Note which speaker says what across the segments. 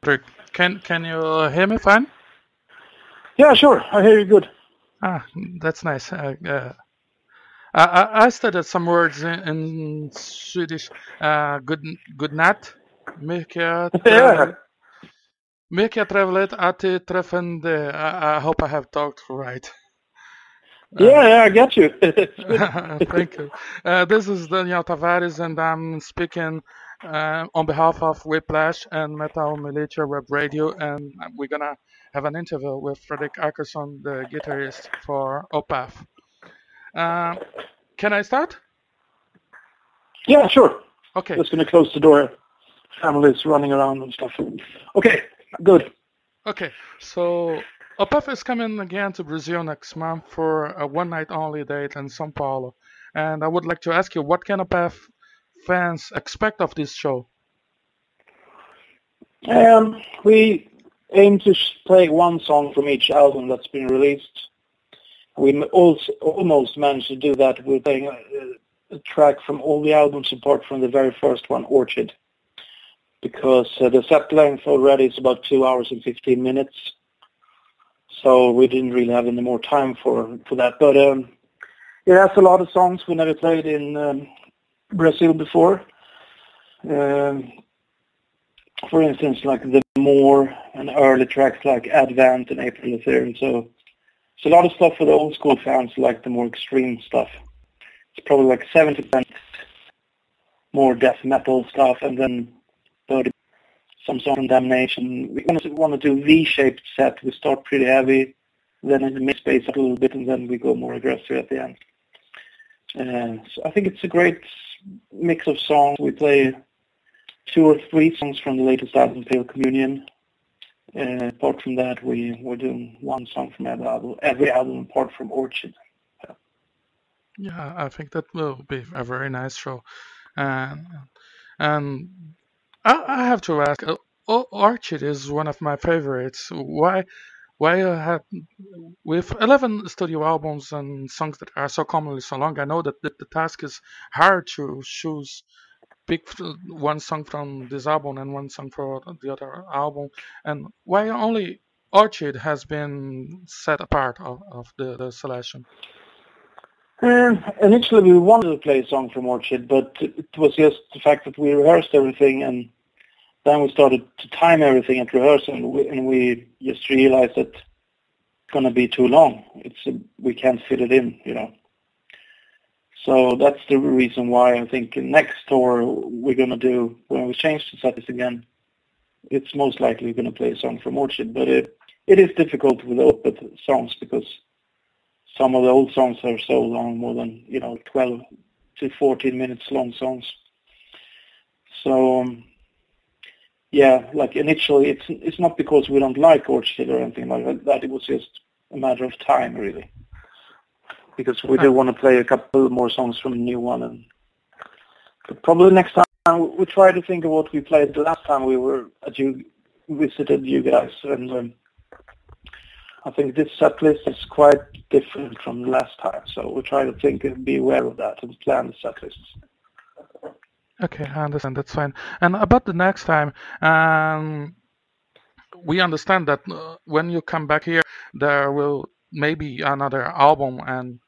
Speaker 1: Fredrik, can you hear me fine?
Speaker 2: Yeah, sure. I hear you good.
Speaker 1: Ah, that's nice. I studied some words in Swedish. Good night.
Speaker 2: Yeah,
Speaker 1: Mycket trevligt att träffande. I hope I have talked right.
Speaker 2: yeah, I get you. It's good.
Speaker 1: Thank you. This is Daniel Tavares, and I'm speaking on behalf of Whiplash and Metal Militia Web Radio, and we're gonna have an interview with Fredrik Akerson, the guitarist for Opeth. Can I start?
Speaker 2: Yeah, sure.
Speaker 1: Okay.
Speaker 2: Just gonna close the door. Families running around and stuff. Okay, good.
Speaker 1: Okay. So Opeth is coming again to Brazil next month for a one-night-only date in São Paulo, and I would like to ask you, what can Opeth fans expect of this show?
Speaker 2: We aim to play one song from each album that's been released. We also almost managed to do that. We're playing a track from all the albums apart from the very first one, Orchid, because the set length already is about 2 hours and 15 minutes. So we didn't really have any more time for that. But it has a lot of songs we never played in Brazil before. For instance, like The More and early tracks like Advent and April the 3rd. So it's a lot of stuff for the old school fans, like the more extreme stuff. It's probably like 70% more death metal stuff, and then 30 some song from Damnation. We want to do V-shaped set. We start pretty heavy, then in the mid-space up a little bit, and then we go more aggressive at the end. So I think it's a great mix of songs. We play 2 or 3 songs from the latest album, Pale Communion. Apart from that, we're doing 1 song from every album apart from Orchid.
Speaker 1: Yeah, I think that will be a very nice show. And I have to ask, Orchid is one of my favorites. Why you have, with 11 studio albums and songs that are so commonly so long, I know that the task is hard to pick one song from this album and one song for the other album, and why only Orchid has been set apart of the selection.
Speaker 2: Initially we wanted to play a song from Orchid, but it was just the fact that we rehearsed everything, and then we started to time everything at rehearsal, and we just realized that it's going to be too long. We can't fit it in, you know. So that's the reason why I think next tour we're going to do, when we change the setlist again, it's most likely going to play a song from Orchid. But it is difficult with Opeth songs because some of the old songs are so long, more than 12 to 14 minutes long songs. So yeah, like initially, it's not because we don't like Orchid or anything like that. It was just a matter of time, really, because we do want to play a couple more songs from the new one, and probably next time we try to think of what we played the last time we visited you guys, and I think this set list is quite different from the last time, so we try to think and be aware of that and plan the set lists.
Speaker 1: Okay, I understand. That's fine. And about the next time, we understand that when you come back here, there will maybe another album, and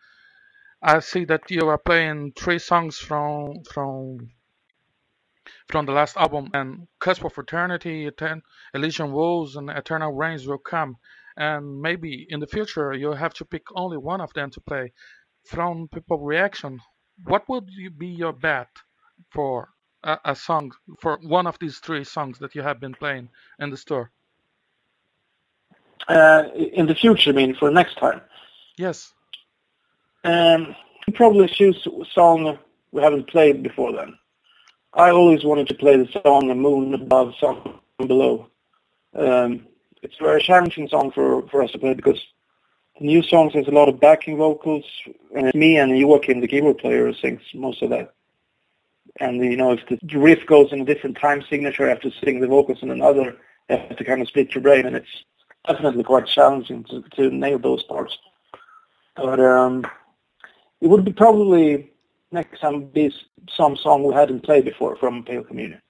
Speaker 1: I see that you are playing 3 songs from the last album, and Cusp of Eternity, Elysian Wolves, and Eternal Rains will come. And maybe in the future you'll have to pick only one of them to play. From people reaction, what would be your bet for a song, for one of these 3 songs that you have been playing in the store?
Speaker 2: In the future, I mean, for next time?
Speaker 1: Yes.
Speaker 2: Probably choose a song we haven't played before then. I always wanted to play the song "The Moon Above, Sun Below." It's a very challenging song for us to play because the new songs has a lot of backing vocals, and it's me and Joakim, the keyboard player, who sings most of that. And if the riff goes in a different time signature, I have to sing the vocals in another. You have to kind of split your brain, and it's definitely quite challenging to nail those parts. But it would be probably next time be some song we hadn't played before from Pale Communion.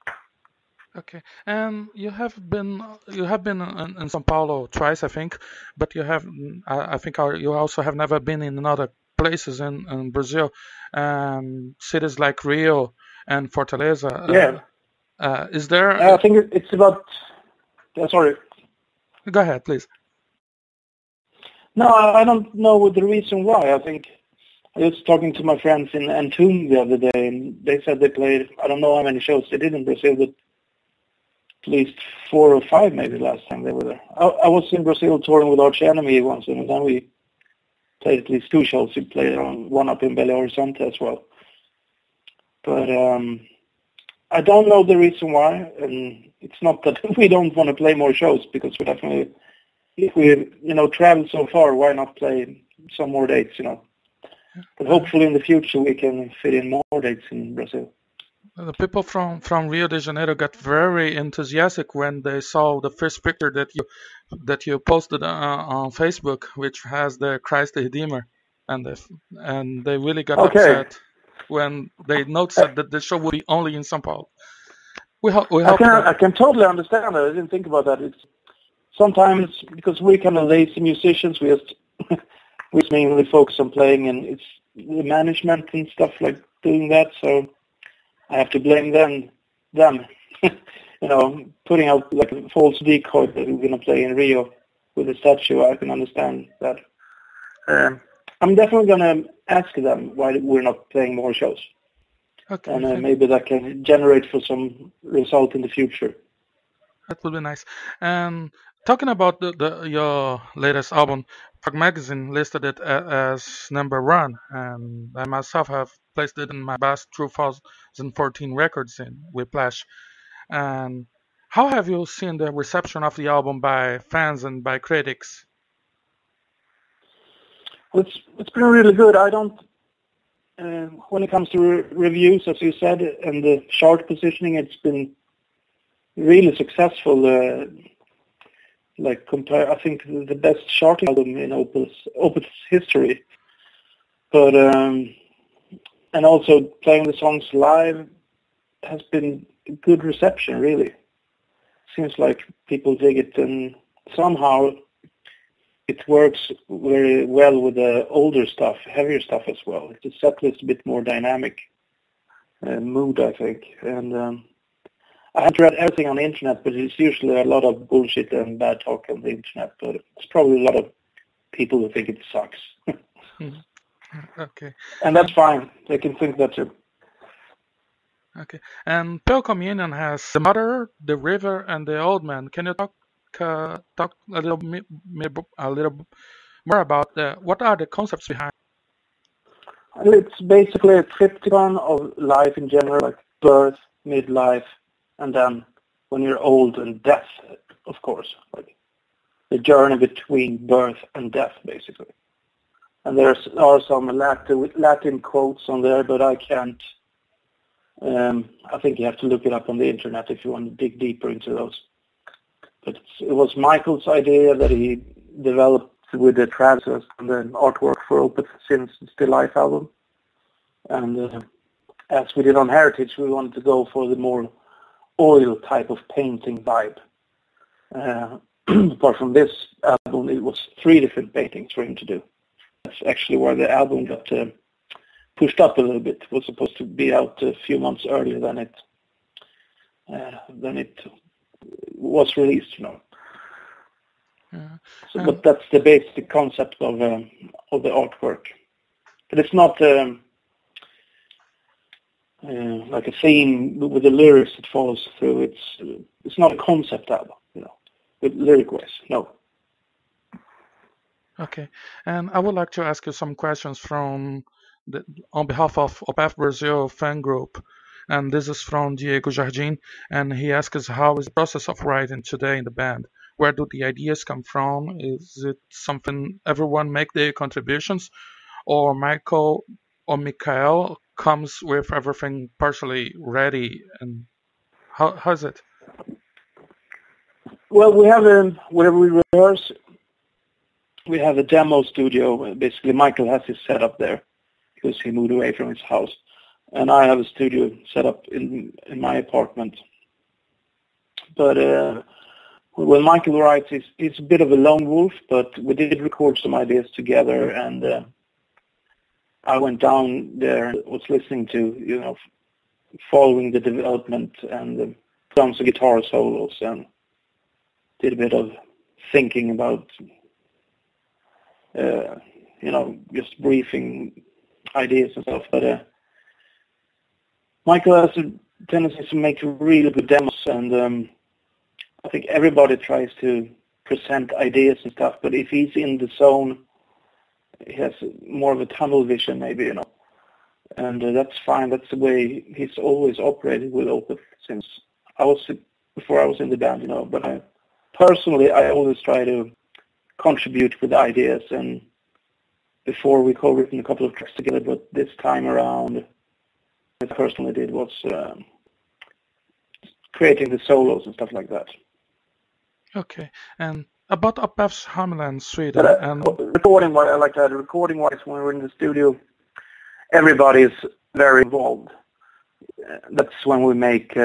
Speaker 1: Okay, and you have been in São Paulo twice, I think, but I think you also have never been in other places in Brazil, cities like Rio and Fortaleza.
Speaker 2: Yeah,
Speaker 1: Is there?
Speaker 2: I think it's about. Sorry.
Speaker 1: Go ahead, please.
Speaker 2: No, I don't know the reason why. I think I was talking to my friends in Antum the other day, and they said they played, I don't know how many shows they did in Brazil, but at least 4 or 5 maybe last time they were there. I was in Brazil touring with Arch Enemy once, and then we played at least 2 shows. We played one up in Belo Horizonte as well. But I don't know the reason why, and it's not that we don't want to play more shows, because we definitely, if we, travel so far, why not play some more dates, But hopefully in the future we can fit in more dates in Brazil.
Speaker 1: The people from Rio de Janeiro got very enthusiastic when they saw the first picture that you posted on Facebook, which has the Christ the Redeemer, and they really got
Speaker 2: Okay.
Speaker 1: upset when they noticed that the show would be only in São Paulo. We hope that.
Speaker 2: I can totally understand that. I didn't think about that. It's sometimes because we're kind of lazy musicians, we just we mainly focus on playing, and it's the management and stuff like doing that. So I have to blame them. Putting out like a false decoy that we're going to play in Rio with the statue. I can understand that. I'm definitely going to ask them why we're not playing more shows.
Speaker 1: Okay,
Speaker 2: And maybe that can generate for some result in the future.
Speaker 1: that would be nice. And talking about your latest album, Prog Magazine listed it as #1, and I myself have placed it in my best 2014 records in Whiplash. And how have you seen the reception of the album by fans and by critics?
Speaker 2: It's been really good. I don't. When it comes to reviews, as you said, and the chart positioning, it's been really successful. I think the best charting album in Opeth's history. But and also playing the songs live has been good reception. Really, seems like people dig it, and somehow it works very well with the older stuff, heavier stuff as well. It's a set list a bit more dynamic mood, I think. And I haven't read everything on the internet, but it's usually a lot of bullshit and bad talk on the internet. But it's probably a lot of people who think it sucks.
Speaker 1: Okay.
Speaker 2: And that's fine. They can think that too.
Speaker 1: Okay. And Pale Communion has The Mother, The River, and The Old Man. Can you talk a little more about what are the concepts behind?
Speaker 2: It's basically a triptychon of life in general, like birth, midlife, and then when you're old, and death, of course, like the journey between birth and death, basically. And there are some Latin quotes on there, but I can't. I think you have to look it up on the internet if you want to dig deeper into those. But it was Michael's idea that he developed with the transfers and the artwork for Opeth since the Life album. And as we did on Heritage, we wanted to go for the more oil type of painting vibe. Apart from this album, it was 3 different paintings for him to do. That's actually why the album got pushed up a little bit. It was supposed to be out a few months earlier than it was released, But that's the basic concept of the artwork. But it's not like a theme with the lyrics that follows through. It's not a concept album, with lyric-wise. No.
Speaker 1: Okay, and I would like to ask you some questions on behalf of Opeth Brazil fan group. And this is from Diego Jardim, and he asks how is the process of writing today in the band? Where do the ideas come from? Is it something everyone make their contributions, or Michael or Mikael comes with everything partially ready? And how is it?
Speaker 2: Well, we have whenever we rehearse, we have a demo studio. Basically, Michael has his setup there because he moved away from his house. And I have a studio set up in my apartment. But when Michael writes, he's a bit of a lone wolf, but we did record some ideas together, and I went down there and was listening to, following the development and drums and guitar solos, and did a bit of thinking about, just briefing ideas and stuff. But Michael has a tendency to make really good demos, and I think everybody tries to present ideas and stuff, but if he's in the zone, he has more of a tunnel vision maybe, and that's fine. That's the way he's always operated with Opeth since before I was in the band, but I always try to contribute with ideas, and before we co-written a couple of tracks together, but this time around, what I personally did was creating the solos and stuff like that.
Speaker 1: Okay, and about Opeth's Homeland, Sweden,
Speaker 2: But,
Speaker 1: and
Speaker 2: recording-wise, I like that. Recording-wise, when we're in the studio, everybody is very involved. That's when we make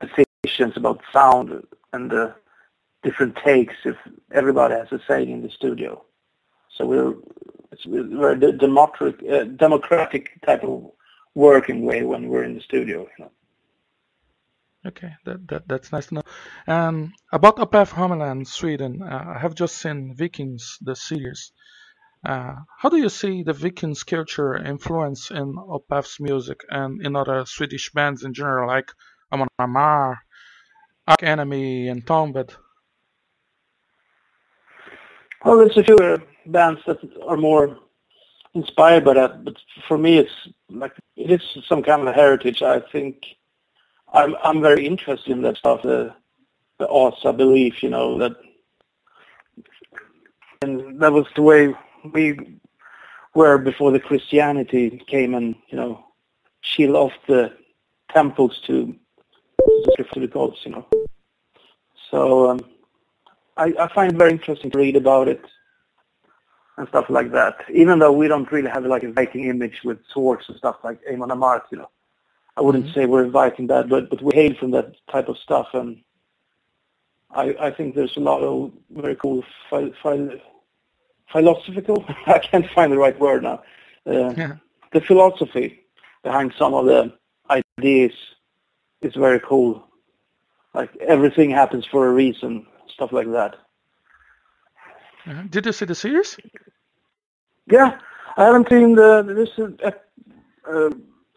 Speaker 2: decisions about sound and different takes. If everybody has a say in the studio, so we're a democratic type of working way when we're in the studio.
Speaker 1: Okay, that's nice to know. And about Opeth Homeland, Sweden, I have just seen Vikings, the series. How do you see the Vikings culture influence in Opeth's music and in other Swedish bands in general, like Amon Amarth, Arch Enemy, and Tombed?
Speaker 2: Well, there's a few bands that are more inspired by that, but for me, it is some kind of a heritage. I think I'm very interested in that stuff, the Asa belief, that, and that was the way we were before the Christianity came and, shield off the temples to the gods, So I find it very interesting to read about it and stuff like that, even though we don't really have like a Viking image with swords and stuff like Amon Amarth, I wouldn't say we're Viking that, but we hail from that type of stuff, and I think there's a lot of very cool philosophical, I can't find the right word now, the philosophy behind some of the ideas is very cool. Like everything happens for a reason, stuff like that.
Speaker 1: Did you see the series?
Speaker 2: Yeah, I haven't seen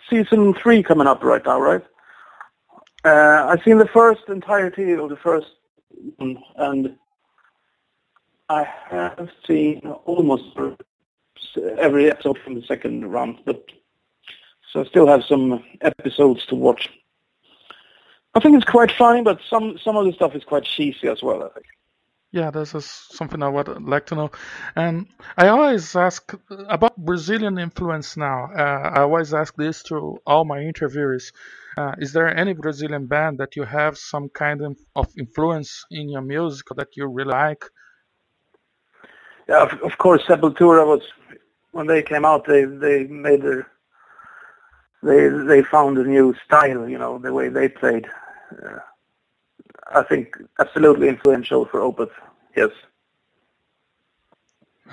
Speaker 2: season 3 coming up right now, right? I've seen the first entirety of the first one, and I have seen almost every episode from the second round, so I still have some episodes to watch. I think it's quite funny, but some of the stuff is quite cheesy as well, I think.
Speaker 1: Yeah, this is something I would like to know. And I always ask about Brazilian influence now. I always ask this to all my interviewers. Is there any Brazilian band that you have some kind of influence in your music that you really like?
Speaker 2: Yeah, of course, Sepultura was, when they came out, they made they found a new style, the way they played. I think absolutely influential for Opeth, yes.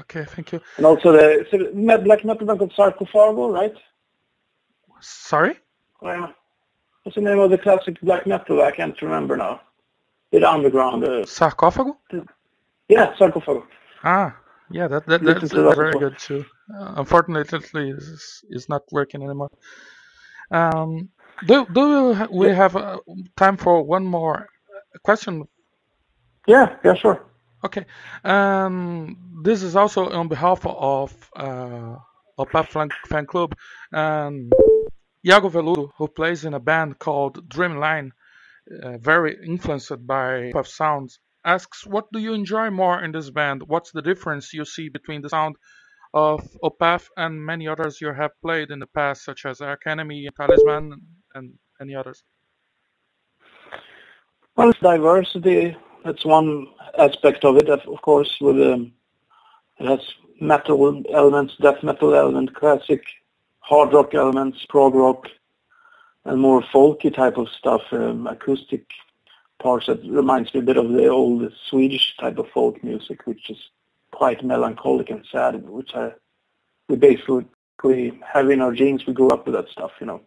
Speaker 1: Okay, thank you.
Speaker 2: And also the black metal band called Sarcophago, right?
Speaker 1: Sorry?
Speaker 2: What's the name of the classic black metal? I can't remember now. The underground.
Speaker 1: Sarcophago?
Speaker 2: Yeah, Sarcophago.
Speaker 1: Ah, yeah, that's very good too. Unfortunately, it's not working anymore. Do we have time for one more question?
Speaker 2: Yeah, sure.
Speaker 1: Okay. This is also on behalf of Opeth Fan Club. Iago Veludo, who plays in a band called Dreamline, very influenced by Opeth sounds, asks, what do you enjoy more in this band? What's the difference you see between the sound of Opeth and many others you have played in the past, such as Arch Enemy, Talisman, and any others?
Speaker 2: Well, it's diversity. That's one aspect of it, of course, with it has metal elements, death metal elements, classic hard rock elements, prog rock, and more folky type of stuff, acoustic parts that reminds me a bit of the old Swedish type of folk music, which is quite melancholic and sad, which we basically have in our genes. We grew up with that stuff, you know.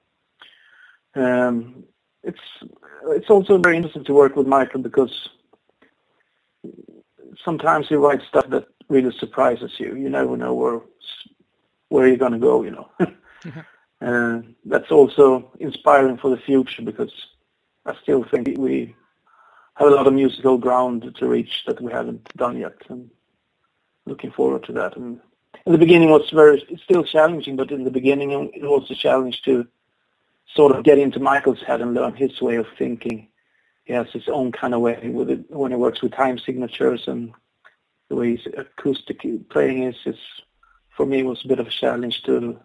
Speaker 2: It's also very interesting to work with Michael because sometimes he writes stuff that really surprises you. You never know where you're going to go, you know. That's also inspiring for the future because I still think we have a lot of musical ground to reach that we haven't done yet, and looking forward to that. And in the beginning it's still challenging, but in the beginning it was a challenge to sort of get into Michael's head and learn his way of thinking. He has his own kind of way with it when he works with time signatures, and the way his acoustic playing is for me was a bit of a challenge to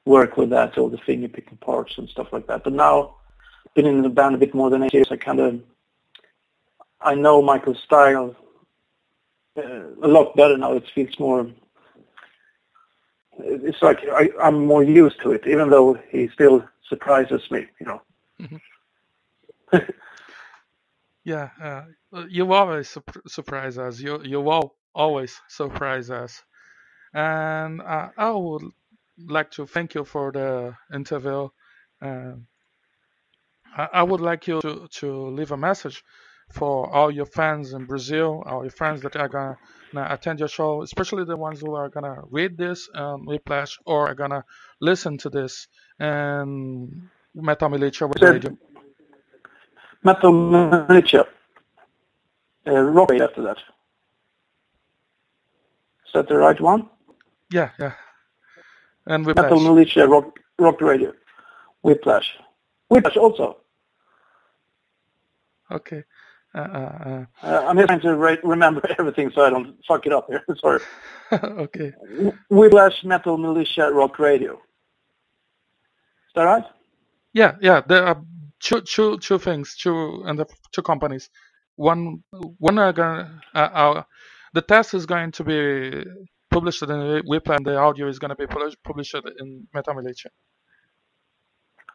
Speaker 2: work with that, all the finger picking parts and stuff like that. But now, been in the band a bit more than 8 years, I know Michael's style a lot better now. It feels more. It's like I'm more used to it, even though he still surprises me, you know.
Speaker 1: Mm-hmm. Yeah, you always surprise us. You always surprise us, and I would like to thank you for the interview. Uh, I would like you to leave a message for all your fans in Brazil, all your fans that are gonna attend your show, especially the ones who are gonna read this Whiplash or are gonna listen to this and Metal Militia Radio.
Speaker 2: Metal Militia. Rock Radio after that. Is that the right one?
Speaker 1: Yeah. And Whiplash.
Speaker 2: Metal Militia Rock Radio. Whiplash. Whiplash also.
Speaker 1: Okay.
Speaker 2: I'm just trying to remember everything so I don't fuck it up here. Sorry.
Speaker 1: Okay.
Speaker 2: Whiplash, Metal Militia, Rock Radio. Is that right?
Speaker 1: Yeah. There are two things, two companies. One are gonna the test is going to be published in Whiplash, and the audio is going to be published in Metal Militia.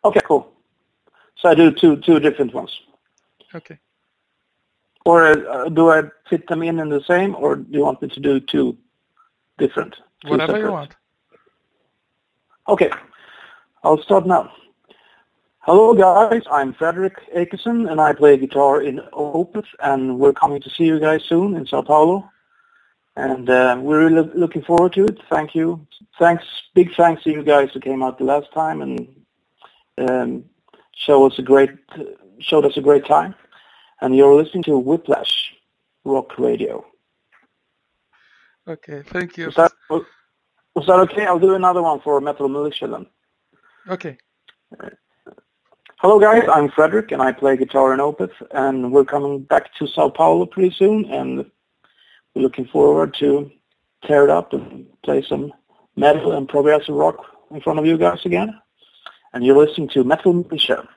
Speaker 2: Okay, cool. So I do two different ones.
Speaker 1: Okay.
Speaker 2: Or do I fit them in the same, or do you want me to do two different?
Speaker 1: Whatever
Speaker 2: separate?
Speaker 1: You want.
Speaker 2: Okay, I'll start now. Hello guys, I'm Fredrik Akerson and I play guitar in Opeth, and we're coming to see you guys soon in Sao Paulo. And we're really looking forward to it. Thank you. Big thanks to you guys who came out the last time and showed us a great time. And you're listening to Whiplash Rock Radio.
Speaker 1: Okay, thank you.
Speaker 2: Was that okay? I'll do another one for Metal Militia then.
Speaker 1: Okay.
Speaker 2: Hello guys, I'm Fredrik and I play guitar in Opeth, and we're coming back to Sao Paulo pretty soon, and we're looking forward to tear it up and play some metal and progressive rock in front of you guys again. And you're listening to Metal Militia.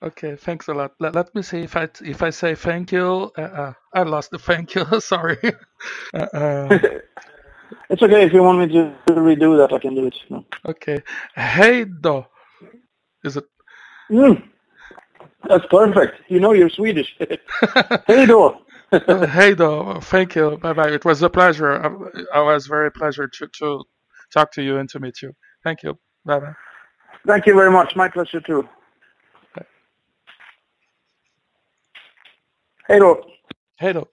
Speaker 1: Okay, thanks a lot. Let me see if I say thank you. I lost the thank you. Sorry.
Speaker 2: It's okay. If you want me to redo that, I can do it. No.
Speaker 1: Okay. Hey do. Is it?
Speaker 2: That's perfect. You know you're Swedish. Hey do.
Speaker 1: Hey do. Thank you. Bye bye. It was a pleasure. I was very pleasure to talk to you and to meet you. Thank you. Bye bye.
Speaker 2: Thank you very much. My pleasure too.
Speaker 1: Bye.
Speaker 2: Hej då.
Speaker 1: Hej då.